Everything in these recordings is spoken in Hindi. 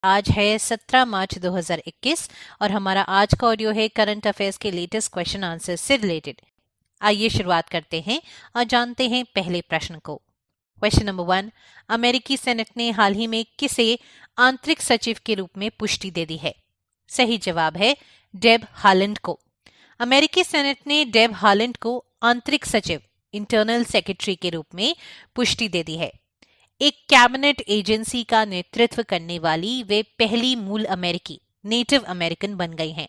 आज है 17 मार्च 2021 और हमारा आज का ऑडियो है करंट अफेयर्स के लेटेस्ट क्वेश्चन आंसर से रिलेटेड। आइए शुरुआत करते हैं और जानते हैं पहले प्रश्न को। क्वेश्चन नंबर 1, अमेरिकी सेनेट ने हाल ही में किसे आंतरिक सचिव के रूप में पुष्टि दे दी है? सही जवाब है डेब हालैंड को। अमेरिकी सेनेट ने डेब हालैंड को आंतरिक सचिव इंटरनल सेक्रेटरी के रूप में पुष्टि दे दी है। एक कैबिनेट एजेंसी का नेतृत्व करने वाली वे पहली मूल अमेरिकी नेटिव अमेरिकन बन गई हैं।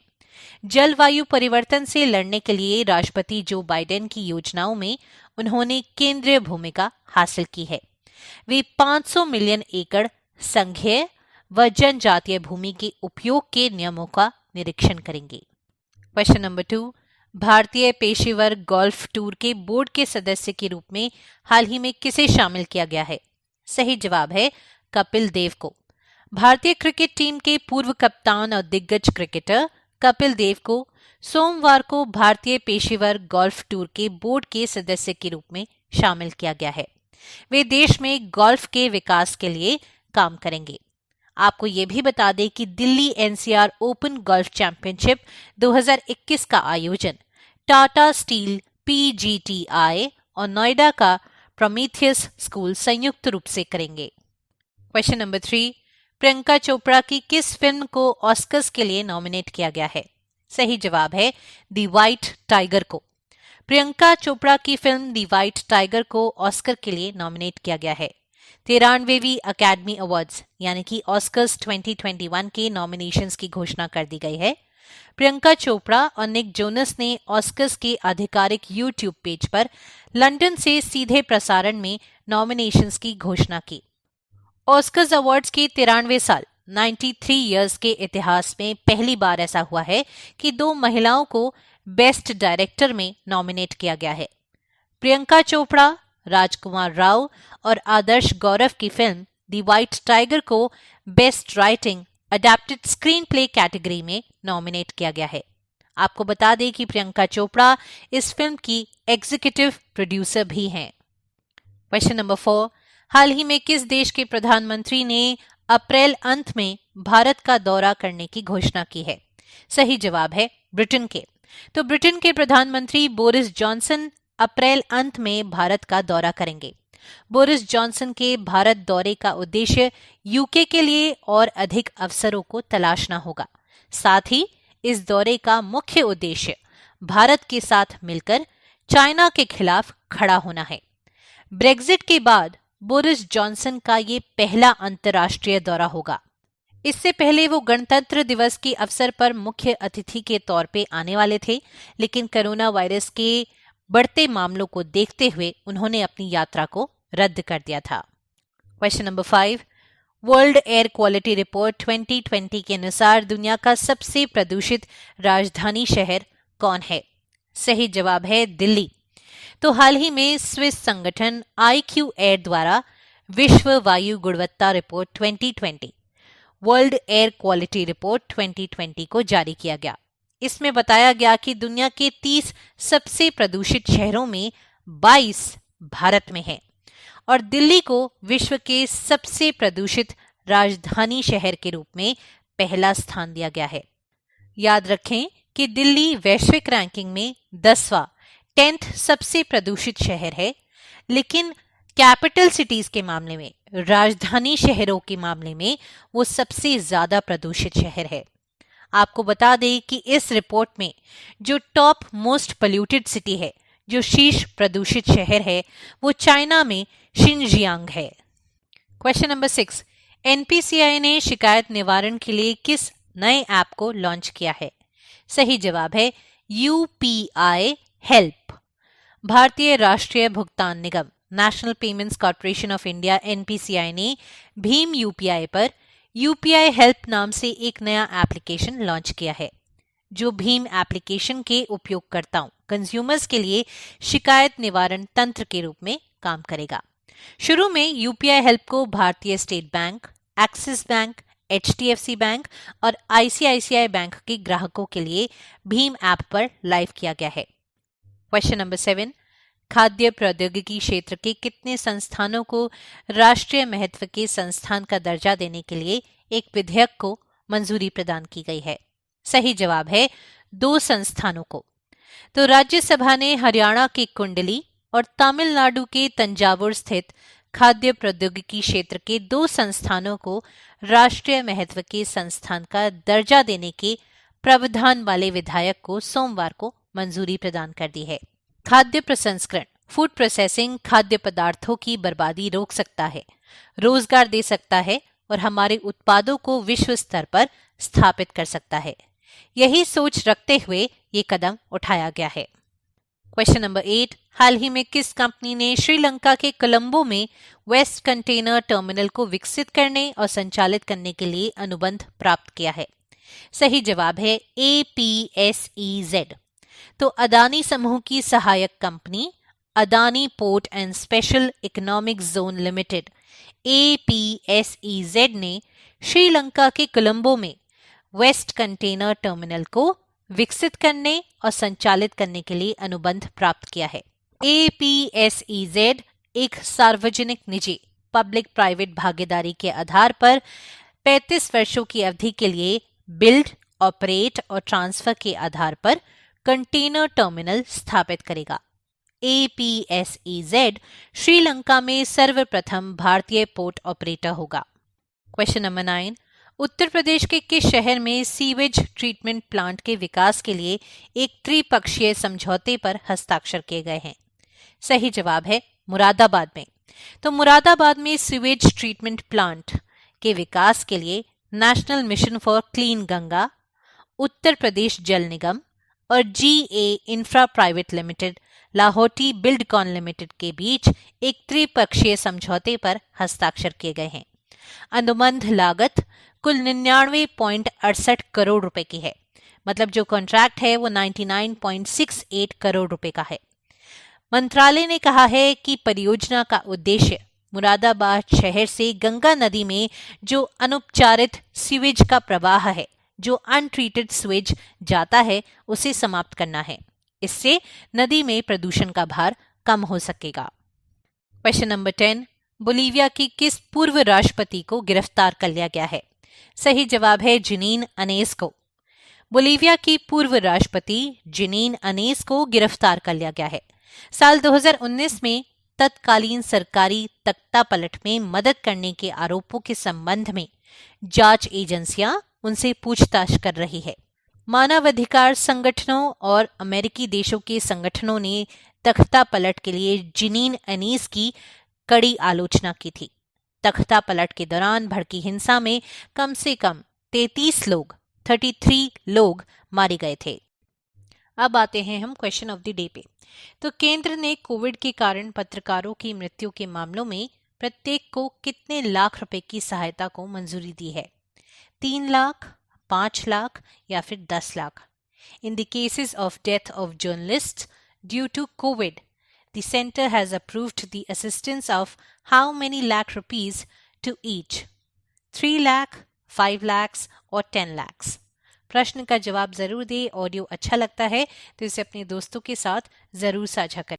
जलवायु परिवर्तन से लड़ने के लिए राष्ट्रपति जो बाइडेन की योजनाओं में उन्होंने केंद्रीय भूमिका हासिल की है। वे 500 मिलियन एकड़ संघीय व जनजातीय भूमि के उपयोग के नियमों का निरीक्षण करेंगे। क्वेश्चन नंबर 2, भारतीय पेशेवर गोल्फ टूर के बोर्ड के सदस्य के रूप में हाल ही में किसे शामिल किया गया है? सही जवाब है कपिल देव को। भारतीय क्रिकेट टीम के पूर्व कप्तान और दिग्गज क्रिकेटर कपिल देव को सोमवार को भारतीय पेशेवर गोल्फ टूर के बोर्ड के सदस्य के रूप में शामिल किया गया है। वे देश में गोल्फ के विकास के लिए काम करेंगे। आपको ये भी बता दें कि Delhi NCR open golf championship 2021 का आयोजन टाटा स्टील, पीजीटीआई और नोएडा का प्रोमीथियस स्कूल संयुक्त रूप से करेंगे। क्वेश्चन नंबर 3, प्रियंका चोपड़ा की किस फिल्म को ऑस्कर्स के लिए नॉमिनेट किया गया है? सही जवाब है द व्हाइट टाइगर को। प्रियंका चोपड़ा की फिल्म द व्हाइट टाइगर को ऑस्कर के लिए नॉमिनेट किया गया है। 93वीं अकेडमी अवार्ड्स यानी कि ऑस्कर्स 2021 के नॉमिनेशंस की घोषणा कर दी गई है। प्रियंका चोपड़ा और निक जोनस ने ऑस्कर्स के आधिकारिक यूट्यूब पेज पर लंदन से सीधे प्रसारण में नॉमिनेशंस की घोषणा की। ऑस्कर्स अवार्ड्स के 93वें साल 93 इयर्स के इतिहास में पहली बार ऐसा हुआ है कि 2 महिलाओं को बेस्ट डायरेक्टर में नॉमिनेट किया गया है। प्रियंका चोपड़ा, राजकुमार राव और आदर्श गौरव की फिल्म द व्हाइट टाइगर को best writing adapted screen play category में नॉमिनेट किया गया है। आपको बता दें कि प्रियंका चोपड़ा इस फिल्म की एग्जीक्यूटिव प्रोड्यूसर भी हैं। क्वेश्चन नंबर 4, हाल ही में किस देश के प्रधानमंत्री ने अप्रैल अंत में भारत का दौरा करने की घोषणा की है? सही जवाब है ब्रिटेन के। तो ब्रिटेन के प्रधानमंत्री बोरिस जॉनसन अप्रैल अंत में भारत का दौरा करेंगे। बोरिस जॉनसन के भारत दौरे का उद्देश्य यूके के लिए और अधिक अवसरों को तलाशना होगा। साथ ही इस दौरे का मुख्य उद्देश्य भारत के साथ मिलकर चाइना के खिलाफ खड़ा होना है। ब्रेक्जिट के बाद बोरिस जॉनसन का ये पहला अंतर्राष्ट्रीय दौरा होगा। इससे पहले वो गणतंत्र दिवस के अवसर पर मुख्य अतिथि के तौर पे आने वाले थे, लेकिन कोरोना वायरस के बढ़ते मामलों को देखते हुए उन्होंने अपनी यात्रा को रद्द कर दिया था। Question number 5, world air quality report 2020 के अनुसार दुनिया का सबसे प्रदूषित राजधानी शहर कौन है? सही जवाब है दिल्ली। तो हाल ही में स्विस संगठन IQ एयर द्वारा विश्व वायु गुणवत्ता report 2020 world air quality report 2020 को जारी किया गया। इसमें बताया गया कि दुनिया के 30 सबसे प्रदूषित शहरों में 22 भारत में हैं और दिल्ली को विश्व के सबसे प्रदूषित राजधानी शहर के रूप में पहला स्थान दिया गया है। याद रखें कि दिल्ली वैश्विक रैंकिंग में 10वां 10th सबसे प्रदूषित शहर है, लेकिन कैपिटल सिटीज के मामले में, राजधानी शहरों के मामले में वो सबसे ज्यादा प्रदूषित शहर है। आपको बता दें कि इस रिपोर्ट में जो टॉप मोस्ट पोल्यूटेड सिटी है, जो शीर्ष प्रदूषित शहर है, वो चाइना में शिनजियांग है। क्वेश्चन नंबर 6, एनपीसीआई ने शिकायत निवारण के लिए किस नए ऐप को लॉन्च किया है? सही जवाब है यूपीआई हेल्प। भारतीय राष्ट्रीय भुगतान निगम national payments corporation of India NPCI ने भीम यूपीआई पर यूपीआई हेल्प नाम से एक नया एप्लीकेशन लॉन्च किया है, जो भीम एप्लीकेशन के उपयोगकर्ताओं कंज्यूमर्स के लिए शिकायत निवारण तंत्र के रूप में काम करेगा। शुरू में यूपीआई हेल्प को भारतीय state bank, axis bank, HDFC bank और ICICI बैंक के ग्राहकों के लिए भीम ऐप पर लाइव किया गया है। क्वेश्चन नंबर 7, खाद्य प्रौद्योगिकी क्षेत्र के कितने संस्थानों को राष्ट्रीय महत्व के संस्थान का दर्जा देने के लिए एक विधेयक को मंजूरी प्रदान की गई है? सही जवाब है 2 संस्थानों को। तो राज्यसभा ने हरियाणा के कुंडली और तमिलनाडु के तंजावुर स्थित खाद्य प्रौद्योगिकी क्षेत्र के 2 संस्थानों को राष्ट्रीय महत्व के संस्थान का दर्जा देने के प्रावधान वाले विधेयक को सोमवार को मंजूरी प्रदान कर दी है। खाद्य प्रसंस्करण, फूड प्रोसेसिंग खाद्य पदार्थों की बर्बादी रोक सकता है, रोजगार दे सकता है और हमारे उत्पादों को विश्व स्तर पर स्थापित कर सकता है। यही सोच रखते हुए ये कदम उठाया गया है। क्वेश्चन नंबर 8, हाल ही में किस कंपनी ने श्रीलंका के कोलंबो में वेस्ट कंटेनर टर्मिनल को विकसित करने और संचालित करने के लिए अनुबंध प्राप्त किया है? सही जवाब है APSEZ। तो अदानी समूह की सहायक company Adani port and special economic zone limited APSEZ ने श्रीलंका के कोलंबो में वेस्ट कंटेनर टर्मिनल को विकसित करने और संचालित करने के लिए अनुबंध प्राप्त किया है। APSEZ एक सार्वजनिक निजी पब्लिक प्राइवेट भागीदारी के आधार पर 35 वर्षों की अवधि के लिए बिल्ड, ऑपरेट और ट्रांसफर के आधार पर कंटेनर टर्मिनल स्थापित करेगा। APSEZ श्रीलंका में सर्वप्रथम भारतीय पोर्ट ऑपरेटर होगा। क्वेश्चन नंबर 9, उत्तर प्रदेश के किस शहर में सीवेज ट्रीटमेंट प्लांट के विकास के लिए एक त्रिपक्षीय समझौते पर हस्ताक्षर किए गए हैं? सही जवाब है मुरादाबाद में। तो मुरादाबाद में सीवेज ट्रीटमेंट प्लांट के विकास के लिए national mission for clean Ganga, Uttar Pradesh Jal Nigam और GA infra private limited, Lahoti buildcon limited के बीच एक त्रिपक्षीय समझौते पर हस्ताक्षर किए गए हैं। अनुबंध लागत कुल 99.68 करोड़ रुपए की है। मतलब जो कॉन्ट्रैक्ट है वो 99.68 करोड़ रुपए का है। मंत्रालय ने कहा है कि परियोजना का उद्देश्य मुरादाबाद शहर से गंगा नदी में जो अनुपचारित सीवेज का प्रवाह है, जो अनट्रीटेड सीवेज जाता है, उसे समाप्त करना है। इससे नदी में प्रदूषण का भार कम हो सकेगा। क्वेश्चन नंबर 10, बोलीविया की किस पूर्व राष्ट्रपति को गिरफ्तार कर लिया गया है? सही जवाब है जिनीन अनेस को। बोलीविया की पूर्व राष्ट्रपति जिनीन अनेस को गिरफ्तार कर लिया गया है। साल 2019 में तत्कालीन सरकारी तख्तापलट में मदद करने के आरोपों के संबंध में जांच एजेंसियां उनसे पूछताछ कर रही है। मानवाधिकार संगठनों और अमेरिकी देशों के संगठनों ने तख्तापलट के लिए जिनीन अनीस की कड़ी आलोचना की थी। तख्तापलट के दौरान भड़की हिंसा में कम से कम 33 लोग मारे गए थे। अब आते हैं हम क्वेश्चन ऑफ द डे पे। तो केंद्र ने कोविड के कारण पत्रकारों की मृत्यु के मामलों में प्रत्येक को कितने लाख रुपए की सहायता को मंजूरी दी है? 3 लाख, 5 लाख या फिर 10 lakh? In the cases of death of journalist due to Covid, the center has approved the assistance of how many lakh rupees to each? 3 lakh, 5 lakhs और 10 lakhs? प्रश्न का जवाब जरूर दे। ऑडियो अच्छा लगता है तो इसे अपने दोस्तों के साथ जरूर साझा करें।